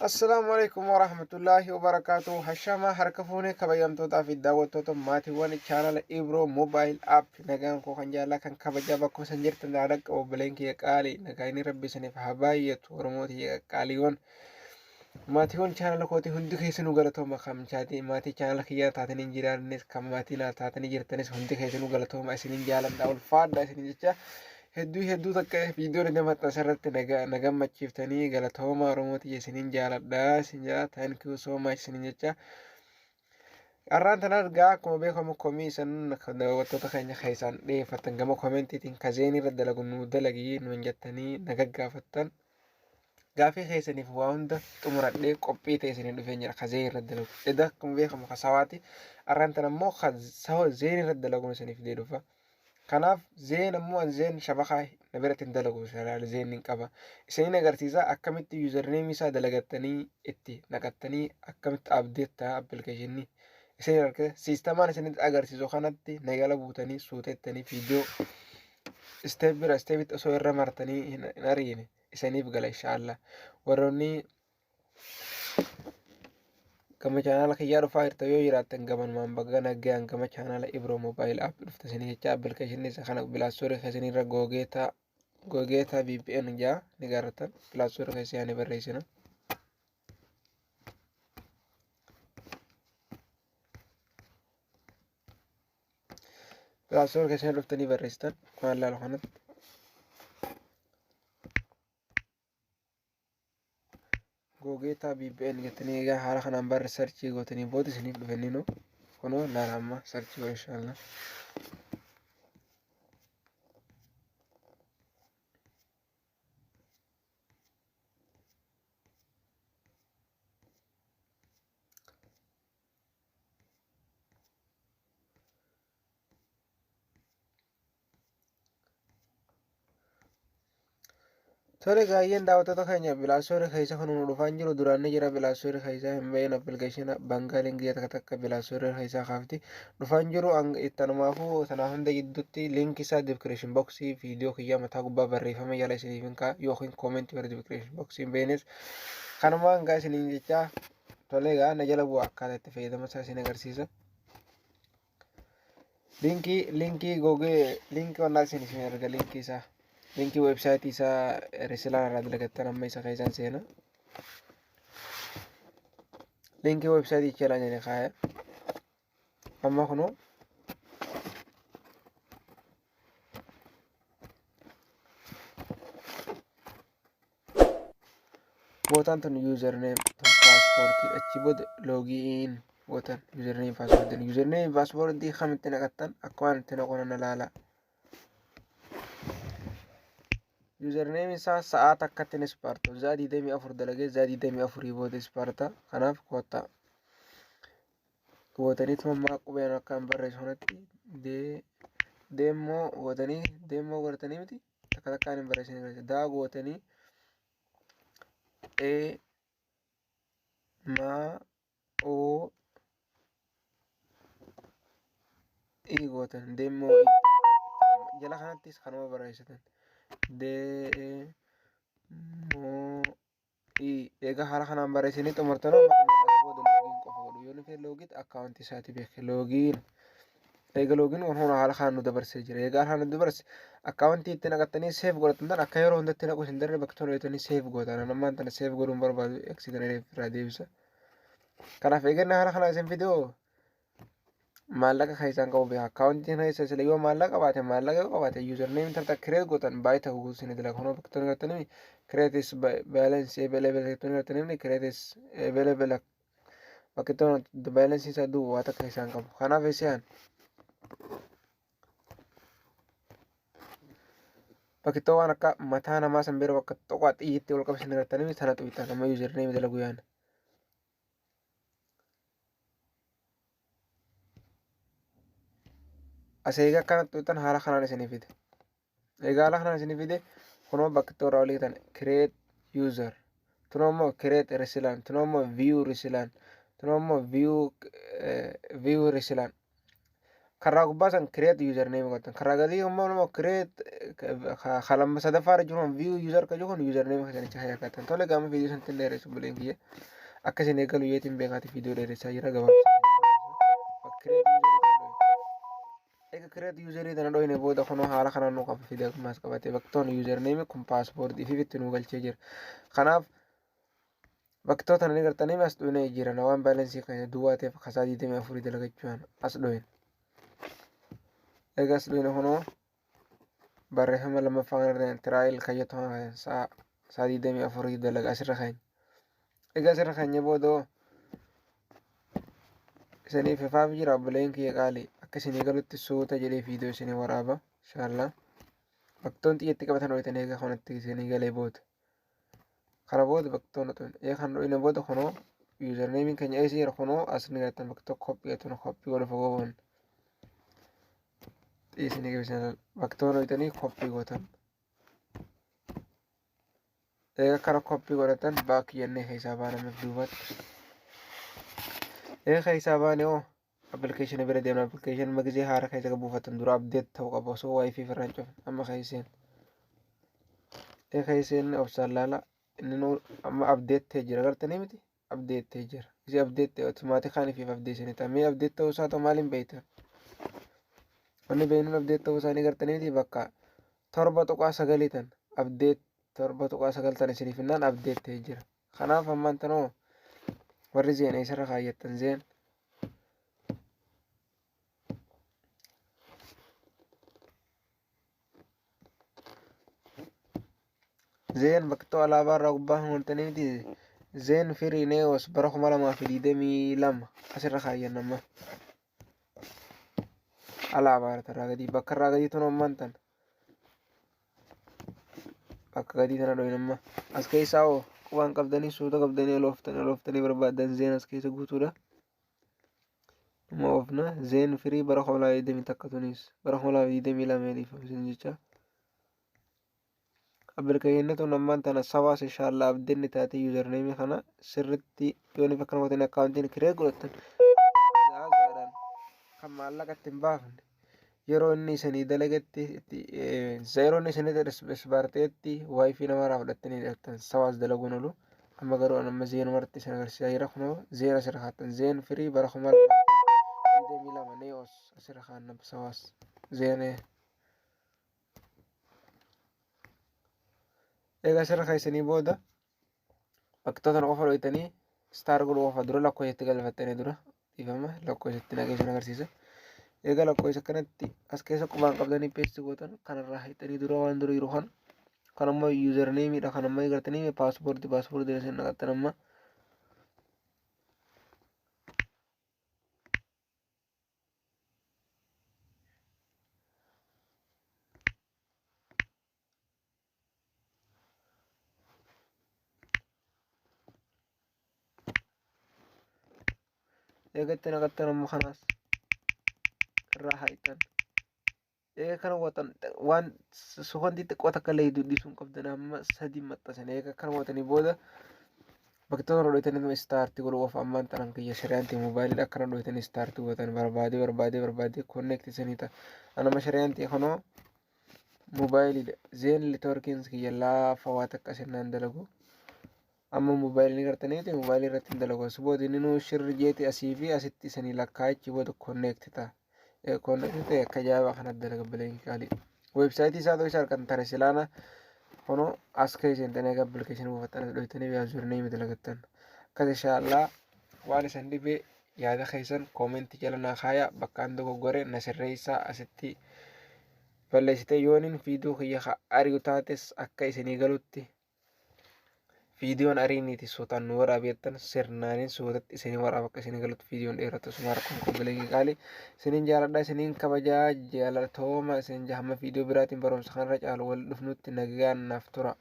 السلام عليكم ورحمة الله وبركاته. هشام حركفوني كبيمتو في الدعوة ماتي وان channel إبرو موبايل أب نجان كو خنجالا كان كبجا بكو سنجرت نارك أو بلينك يقالي نجاني ربي سنف حبايت ورموتي يقالي وان ماتي وان channel كوتي هندي خيسنو غلطو مخام شاتي ماتي channel خيا تاتني جيران نس كم ماتي لا تاتني جيرتنس هندي خيسنو غلطو ما سنين جالم داول فاد دا سنين جتا hedduu takka viidiyoon nama asirratti nagammachiiftanii galatooma Oromooti isiniin jaaladha isin jaa thank you so much isiniin jecha arraan tan argaa akkuma beekamu komii isin daawwattoota keenya keessaan dhiyeeffatan gama koomentiitiin kazeen irra dalagu nu dalagii nuun jettanii nagaggaafattan gaafii keessaniif waa hunda xumuradhee qophii ta'e isiniin dhufeen jira kazeen irra dalagu edda akkuma beekamu kasawaati arraan tan ammoo zeen irra dalaguun isiniif dee dhufa. kanaaf zeen ammoo zeen shabakaa nabirratti hin dalagu shalaal zeen hin qaba isiniin agarsiisa akkamitti username isaa dalagattanii itti naqattanii akkamitti update application isin arka sistemaan isinitti agarsiisu kanatti nagala buutanii suutettanii viidiyoo step bira stepitti osoo irra martanii hin ariine isiniif gala inshallah warroonni kama channel kiyya dhufa irta yoo jiraatan gaman man baga nagayaan kama channel Ibro mobile app dhufta sini jecha application isa kana bilaasore keessan irra gogeeta VPN ja ni garatan bilaasore keessan barreessina bilaasore keessan dhuftanii barreessitan waan laal kanatti gogeeta VPN jettanii egaa haala kanaan barre search gootanii booda isiniif dhufanii no kuno laalaama search go inshallah tole gaayyen daawwattoota keenya bilaasore keessa kan nu dhufaan jiru duraanni jira bilaasore keessa hin bahin application bangaa linkii takka bilaasore keessa kaafti dhufaan jiru ittanumaafu sanaa hunda gidduutti linkii isaa description box viidiyoo kiyya mataa gubbaa barreeffama jala isiniif hin kaa yookiin comment warra description box hin beeknes kanumaan gaa isiniin jecha tole gaa na jala bu'aa akkaataa itti fayyadama isaa isin agarsiisa linkii googee linkii wannaa isin erga linkii isaa linkii website isa resilaan irraa dalagattan amma isa keessaan seena linkii website ichalaan jene kaaya amma kunu gootaan tun username tun passport achi booda login gootan username password kamitti naqattan akkuma itti naqonan alaala username isaa sa'aat akkatti ispaartu zaadii demii afur dalagee zaadii demii afurii booda ispaarta kanaaf koota gootanii tumammaa qubeen akkaan barreessu kanatti deemmoo gootanii deemmoo godhatanii miti takka takkaan hin barreessanii daa gootanii ma gootan deemmoo jala kanattis kanuma barreessatan egaa haala kanaan barreessanii xumurtanoo booda loogiin qofa godhu yoo nufee loogit akkaawunti isaati beeke loogiin eega loogiin waan hunda haala kanaan nu dabarsee jira egaa haala nu dabarse akkaawuntii itti naqattanii seef godhatan akka yeroo hundatti naqu isin darbe bakka toleetanii seef gootan ammaan tana seef godhuun barbaadu eksidaneef irraa deebisa kanaaf eeganna haala kanaa isin fidoo maallaqa keessaan qabu beeka akkaawuntiin keessa sila yoo maallaqa qabaate username tarta create gootan baay'ita guutusin idila kanoo bakka toleetanii creates balance available toleetanii creates available bakka toleetanii balance isa duu waa takka isaan qabu kanaaf isaan bakka waan akka mataa namaa san bira bakka tokko xiyyitti ol qabsiisan irratanii sana tuwitan amma username dalagu yaana asega kanat tuwitan haala kanaan isinii fide egaa haala kanaan isinii fide kunoo bakka toora olii tan create user tunoommoo create resilaan tunoommoo view resilaan tunoommoo view resilaan karaa gubbaa san create username gootan karaa gadii immoo create kalama sadaffaa jiru view user ka jiru username keessanicha hayyakkatan tole gama viidiyoo sanatti hin dheeressu buleen kiyya akkasiin eegalu yeetiin beekaati viidiyoo dheeressaa jira gabaabsa create userii tana dhoyne booda kunoo haala kanaan nu qaba fide akkumas qabate baktoon username kun paaspoortii fi itti nu galchee jira kanaaf baktoota ni gartanii as dhuyne jira na waan baalensii kan duwwaa ta'eef kasaa 24 dalagachuudhaan as dhuyne egas dhuyne kunoo barreeffama lammaffaa irratti tiraayil kayyatoo saa 24 dalaga asirra keenya egaa asirra keenya boodoo isaniif ifaaf jira obboleen kiyya qaalii akka isinii galutti suuta jedhee viidiyoo isinii waraaba inshaallah baktoon xiyyeetti qabatan hojjetan eegaa kanatti isinii galee booda kana booda baktoon kan dhuyne booda kunoo username keenya eessi jira kunoo asni galatan baktoo koppii gatuna koppii godha fogoon isinii gabisan baktoon hojjetanii koppii gootan eega kara koppii godhatan baakii jennee keessaa baanamef duubatti keessaa baane oo application bira deemna application magazii haara keessa buufatan dura update ta'uu qaba osoo wifi firraan cufan amma keesseen obsaan laala inni amma update jira gartanii miti update jira isi update automatically fi update ni tamee update ta'uu isaa ta'u maaliin beektan wanni beeknuun update ta'uu isaa ni gartanii miti bakka 7.9 tan update 7.9 tan isiniif innaan update jira kanaaf ammaan tanoo warri zeen isarra kaayyattan zeen baktoo alaabaa irraa gubbaa huntaniiti zeen firii neewos bara 2022 asirra kaayyan amma alaabaa irraa gadii bakka irraa gadii tun ammaan tan bakka gadii tana dhoyin amma as keessaa oo waan qabdanii suuta qabdanii alooftanii barbaadan zeen as keessa guutuudha amma ofna zeen firii bara 2020 takka tunis bara 2022 dhiifamsin jecha application ammaan tana sawaas inshaallah abdinni taate username kana sirritti yooni fakkan watin akkaawuntiin kiree godhatan gaagaadhaan kan maallaqatti hin baafne yeroo inni isanii dalagetti yeroo inni isanii isbaarteetti wifi namarraa fudhattanii dhalatan sawaas dalaguun olu amma garuu amma zeen marti isin agarsiisaa jira kunoo zeen asirra kaattan zeen firii bara 2022 neos asirra kaannab sawaas zeenee egaa asirra keessanii booda baktoota qofa dhoytanii star godhu qofa dura lakkoofsatti galfattanii dura dhiifama lakkoofsatti nageessan agarsiisa egaa lakkoofsa kanatti as keessa qubaan qabdanii peesti gootan kanarraa hidhanii dura waan dura jiru kan ammoo username dha kan ammoo gartanii paaspoortii isin naqattan amma eegatti naqattan ammoo kanaas irraa hidhan eega kana watan waan sufanti xiqqoo takka illee dubbisuun qabdan amma sadii maxxasan eega kana watanii booda baktoota dhoytanii istaartii godhu qofa ammaan tanan kiyya shari'aantii moobaayilii akkana dhoytanii istaartii gootan barbaade konneekti isanii ta'a anama shari'aantii kanoo moobaayilii zeen liitoorkiin kiyya laafa waa takka asinnaan dalagu amma moobaayilii gartaniiti moobaayilii irratti hin dalagu asbooti inni nuu shirri jeeti asii fi asitti isanii lakkaachi booda konneekti ta'a konneekti ta'e akka jaabaa kanatti dalaga bileen qaalii weebsaayitii isaa ta'uu isaa harkan tare silaana kunoo as keesseen tanee application buufattan dhoytanii username dalagattan akkas inshaallah waan isan dhibee yaada keessan koomentii jala naa kaaya bakkaan dogoggore na sirreessaa asitti balleessitee yooniin viidiyoo kiyya ari'u taates akka isinii galutti viidiyoon ariiniiti suutaan nu waraabettan sirnaaniin suutatti isinii waraaba akka isinii galutti viidiyoon dheeratu sumaara konkolaataa qaalii isiniin jaaladha isiniin kabajaa jaalatooma isin jahamma viidiyoo biraatiin barumsa kanarra caalu wal dhufnutti nagaan naaf tura.